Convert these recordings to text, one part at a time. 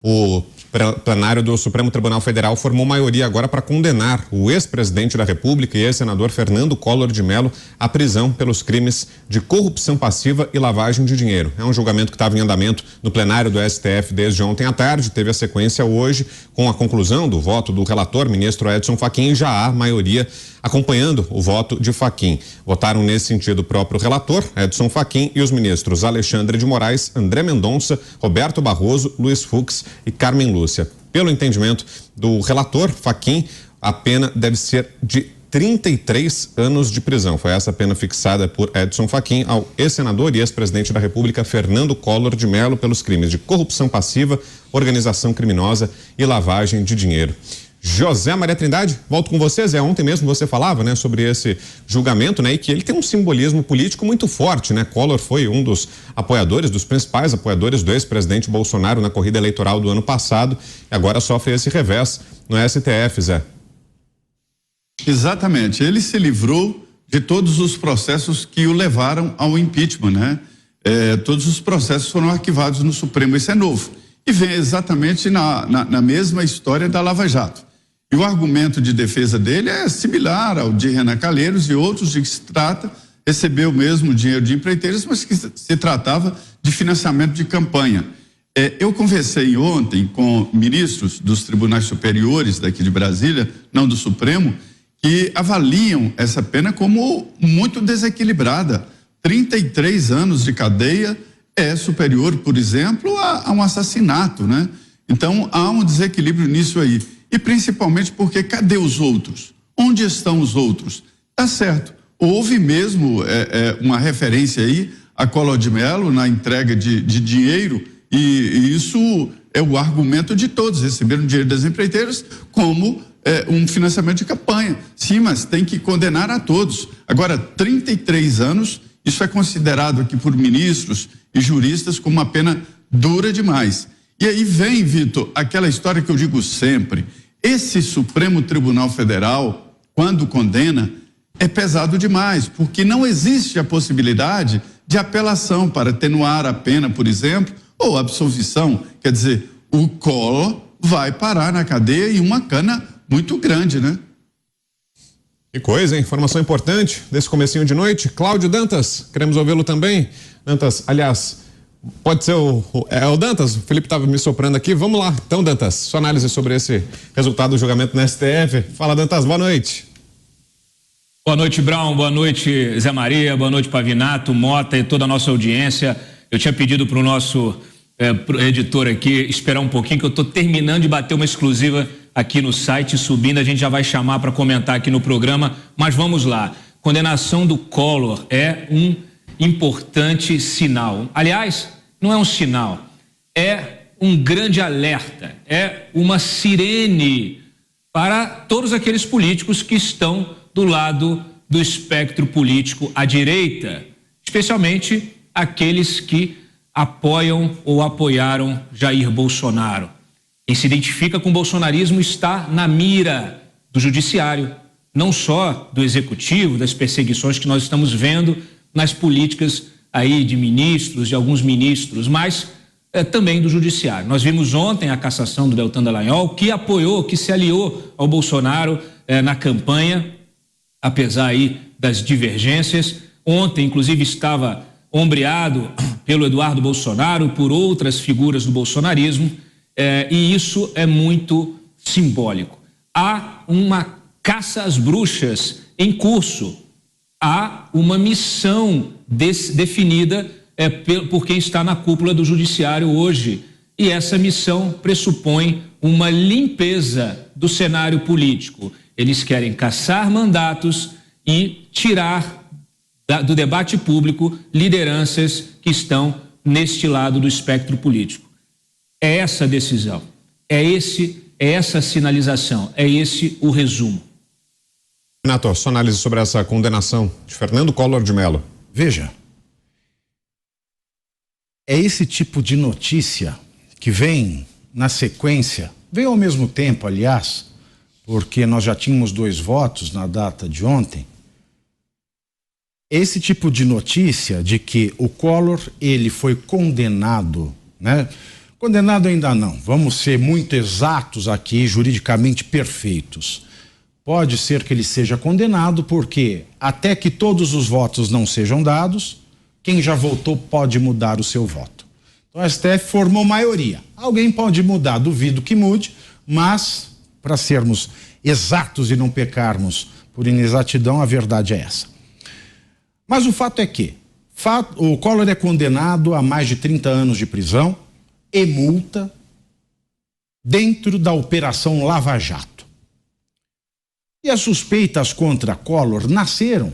O plenário do Supremo Tribunal Federal formou maioria agora para condenar o ex-presidente da República e ex-senador Fernando Collor de Mello à prisão pelos crimes de corrupção passiva e lavagem de dinheiro. É um julgamento que estava em andamento no plenário do STF desde ontem à tarde, teve a sequência hoje com a conclusão do voto do relator, ministro Edson Fachin, e já há maioria acompanhando o voto de Fachin. Votaram nesse sentido o próprio relator, Edson Fachin, e os ministros Alexandre de Moraes, André Mendonça, Roberto Barroso, Luiz Fux e Carmen Lúcia. Pelo entendimento do relator, Fachin, a pena deve ser de 33 anos de prisão. Foi essa a pena fixada por Edson Fachin ao ex-senador e ex-presidente da República, Fernando Collor de Mello, pelos crimes de corrupção passiva, organização criminosa e lavagem de dinheiro. José Maria Trindade, volto com você, Zé. Ontem mesmo você falava, né, sobre esse julgamento, né, e que ele tem um simbolismo político muito forte, né? Collor foi um dos apoiadores, dos principais apoiadores do ex-presidente Bolsonaro na corrida eleitoral do ano passado e agora sofre esse revés no STF, Zé. Exatamente. Ele se livrou de todos os processos que o levaram ao impeachment, né? Todos os processos foram arquivados no Supremo. Isso é novo. E vem exatamente na mesma história da Lava Jato. E o argumento de defesa dele é similar ao de Renan Calheiros e outros de que se trata, recebeu mesmo dinheiro de empreiteiros, mas que se tratava de financiamento de campanha. Eu conversei ontem com ministros dos tribunais superiores daqui de Brasília, não do Supremo, que avaliam essa pena como muito desequilibrada. 33 anos de cadeia é superior, por exemplo, a um assassinato, né? Então há um desequilíbrio nisso aí. E principalmente porque cadê os outros? Onde estão os outros? Tá certo, houve mesmo uma referência aí a Collor de Mello na entrega de dinheiro e isso é o argumento de todos, receberam dinheiro das empreiteiras como um financiamento de campanha. Sim, mas tem que condenar a todos. Agora, 33 anos, isso é considerado aqui por ministros e juristas como uma pena dura demais. E aí vem, Vitor, aquela história que eu digo sempre, esse Supremo Tribunal Federal, quando condena, é pesado demais, porque não existe a possibilidade de apelação para atenuar a pena, por exemplo, ou absolvição. Quer dizer, o Collor vai parar na cadeia e uma cana muito grande, né? Que coisa, hein? Informação importante desse comecinho de noite. Cláudio Dantas, queremos ouvi-lo também. Dantas, aliás, pode ser o Dantas, o Felipe estava me soprando aqui. Vamos lá, então, Dantas, sua análise sobre esse resultado do julgamento no STF. Fala, Dantas, boa noite. Boa noite, Brown, boa noite, Zé Maria, boa noite, Pavinato, Mota e toda a nossa audiência. Eu tinha pedido para o nosso pro editor aqui esperar um pouquinho, que eu estou terminando de bater uma exclusiva aqui no site, subindo, a gente já vai chamar para comentar aqui no programa, mas vamos lá. Condenação do Collor é um importante sinal. Aliás, não é um sinal, é um grande alerta, é uma sirene para todos aqueles políticos que estão do lado do espectro político à direita, especialmente aqueles que apoiam ou apoiaram Jair Bolsonaro. Quem se identifica com o bolsonarismo está na mira do judiciário, não só do executivo, das perseguições que nós estamos vendo nas políticas aí de ministros, de alguns ministros, mas também do judiciário. Nós vimos ontem a cassação do Deltan Dallagnol, que apoiou, que se aliou ao Bolsonaro na campanha, apesar aí das divergências. Ontem, inclusive, estava ombreado pelo Eduardo Bolsonaro, por outras figuras do bolsonarismo, e isso é muito simbólico. Há uma caça às bruxas em curso, há uma missão definida por quem está na cúpula do judiciário hoje, e essa missão pressupõe uma limpeza do cenário político. Eles querem caçar mandatos e tirar do debate público lideranças que estão neste lado do espectro político. É essa a decisão, é essa sinalização, é esse o resumo. Renato, sua análise sobre essa condenação de Fernando Collor de Mello. Veja, é esse tipo de notícia que vem na sequência, vem ao mesmo tempo, aliás, porque nós já tínhamos 2 votos na data de ontem. Esse tipo de notícia de que o Collor, ele foi condenado, né, Condenado ainda não. Vamos ser muito exatos aqui, juridicamente perfeitos. Pode ser que ele seja condenado, porque até que todos os votos não sejam dados, quem já votou pode mudar o seu voto. Então, a STF formou maioria. Alguém pode mudar, duvido que mude, mas, para sermos exatos e não pecarmos por inexatidão, a verdade é essa. Mas o fato é que o Collor é condenado a mais de 30 anos de prisão e multa dentro da Operação Lava Jato. E as suspeitas contra Collor nasceram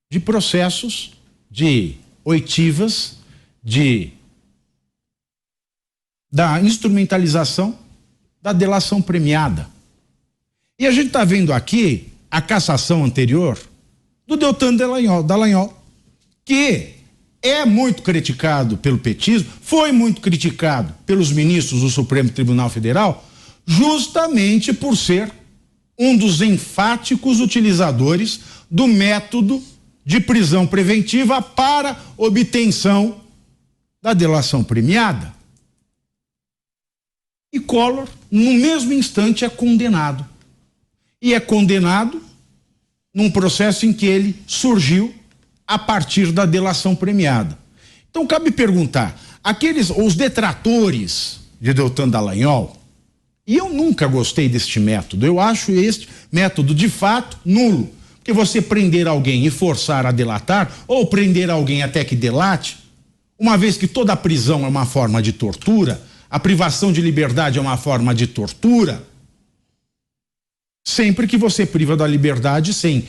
de processos de oitivas, da instrumentalização da delação premiada. E a gente está vendo aqui a cassação anterior do Deltan Dallagnol, que é muito criticado pelo petismo, foi muito criticado pelos ministros do Supremo Tribunal Federal, justamente por ser um dos enfáticos utilizadores do método de prisão preventiva para obtenção da delação premiada. E Collor, no mesmo instante, é condenado. E é condenado num processo em que ele surgiu a partir da delação premiada. Então cabe perguntar, os detratores de Deltan Dallagnol, e eu nunca gostei deste método, eu acho este método de fato nulo, porque você prender alguém e forçar a delatar, ou prender alguém até que delate, uma vez que toda a prisão é uma forma de tortura, a privação de liberdade é uma forma de tortura, sempre que você priva da liberdade sem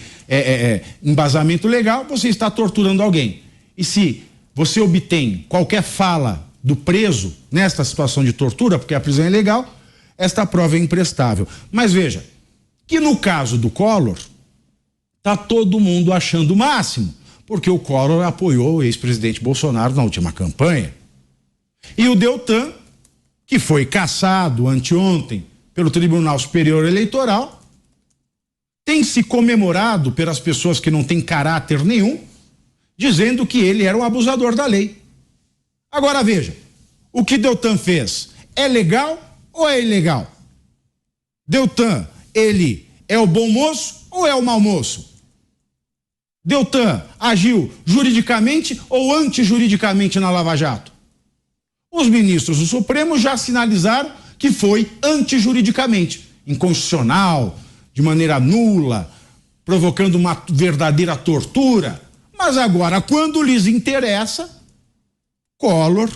embasamento legal, você está torturando alguém. E se você obtém qualquer fala do preso nesta situação de tortura, porque a prisão é ilegal, esta prova é imprestável. Mas veja, que no caso do Collor, tá todo mundo achando o máximo, porque o Collor apoiou o ex-presidente Bolsonaro na última campanha. E o Deltan, que foi cassado anteontem pelo Tribunal Superior Eleitoral, tem se comemorado pelas pessoas que não têm caráter nenhum, dizendo que ele era um abusador da lei. Agora veja, o que Deltan fez é legal ou é ilegal? Deltan, ele é o bom moço ou é o mau moço? Deltan agiu juridicamente ou antijuridicamente na Lava Jato? Os ministros do Supremo já sinalizaram que foi antijuridicamente, inconstitucional, de maneira nula, provocando uma verdadeira tortura. Mas agora, quando lhes interessa, Collor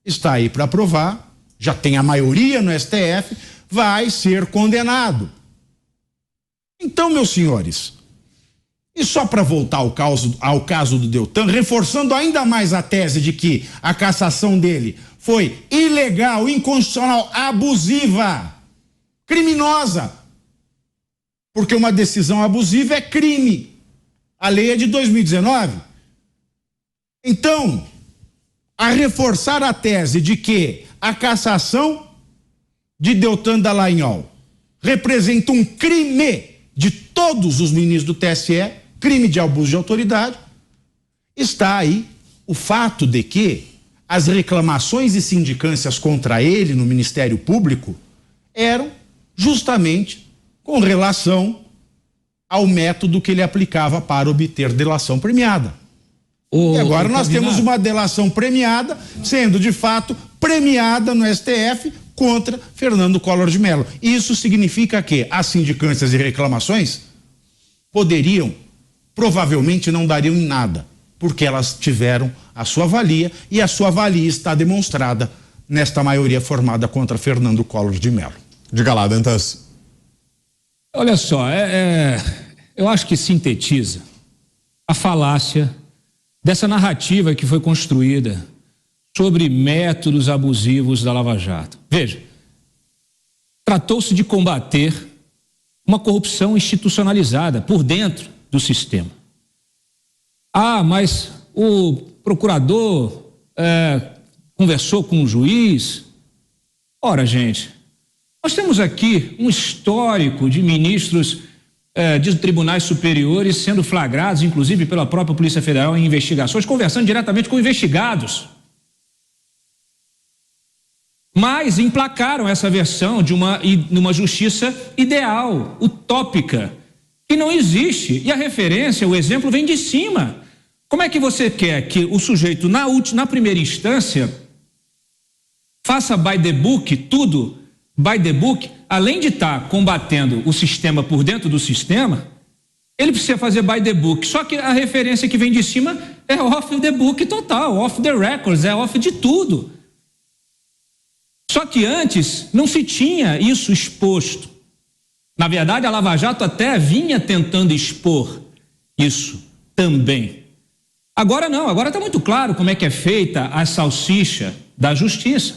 está aí para provar, já tem a maioria no STF, vai ser condenado. Então, meus senhores, e só para voltar ao caso do Deltan, reforçando ainda mais a tese de que a cassação dele foi ilegal, inconstitucional, abusiva, criminosa, porque uma decisão abusiva é crime. A lei é de 2019. Então, a reforçar a tese de que a cassação de Deltan Dallagnol representa um crime de todos os ministros do TSE, crime de abuso de autoridade, está aí o fato de que as reclamações e sindicâncias contra ele no Ministério Público eram justamente com relação ao método que ele aplicava para obter delação premiada. E agora nós temos uma delação premiada, sendo de fato premiada no STF contra Fernando Collor de Mello. Isso significa que as sindicâncias e reclamações provavelmente não dariam em nada, porque elas tiveram a sua valia e a sua valia está demonstrada nesta maioria formada contra Fernando Collor de Mello. Diga lá, Dantas. Olha só, eu acho que sintetiza a falácia dessa narrativa que foi construída sobre métodos abusivos da Lava Jato. Veja, tratou-se de combater uma corrupção institucionalizada por dentro do sistema. Ah, mas o procurador conversou com o juiz. Ora, gente, nós temos aqui um histórico de ministros de tribunais superiores sendo flagrados, inclusive pela própria Polícia Federal, em investigações, conversando diretamente com investigados. mas emplacaram essa versão de uma justiça ideal, utópica, que não existe. E a referência, o exemplo vem de cima. Como é que você quer que o sujeito, na primeira instância, faça by the book, tudo by the book, além de estar combatendo o sistema por dentro do sistema, ele precisa fazer by the book. Só que a referência que vem de cima é off the book total, off the records, é off de tudo. Só que antes não se tinha isso exposto. Na verdade, a Lava Jato até vinha tentando expor isso também. Agora não, agora está muito claro como é que é feita a salsicha da justiça.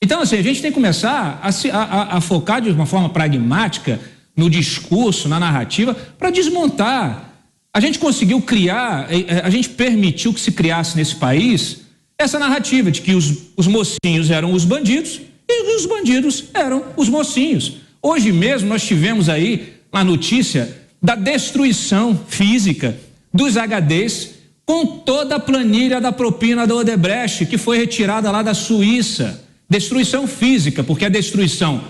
Então, assim, a gente tem que começar a focar de uma forma pragmática no discurso, na narrativa, para desmontar. A gente conseguiu criar, a gente permitiu que se criasse nesse país essa narrativa de que os mocinhos eram os bandidos e os bandidos eram os mocinhos. Hoje mesmo nós tivemos aí a notícia da destruição física dos HDs com toda a planilha da propina da Odebrecht, que foi retirada lá da Suíça. Destruição física, porque a destruição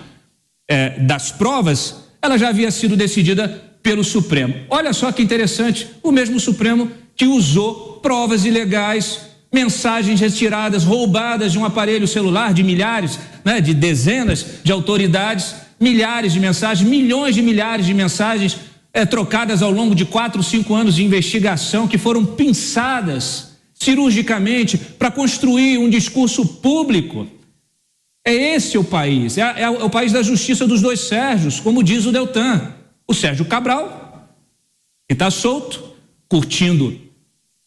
das provas, ela já havia sido decidida pelo Supremo. Olha só que interessante, o mesmo Supremo que usou provas ilegais, mensagens retiradas, roubadas de um aparelho celular de milhares, né, de dezenas de autoridades, milhares de mensagens, milhões de milhares de mensagens trocadas ao longo de 4, 5 anos de investigação, que foram pinçadas cirurgicamente para construir um discurso público. É esse o país, é o país da justiça dos dois Sérgios, como diz o Deltan. O Sérgio Cabral, que está solto, curtindo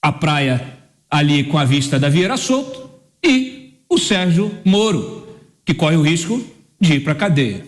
a praia ali com a vista da Vieira Solto, e o Sérgio Moro, que corre o risco de ir para a cadeia.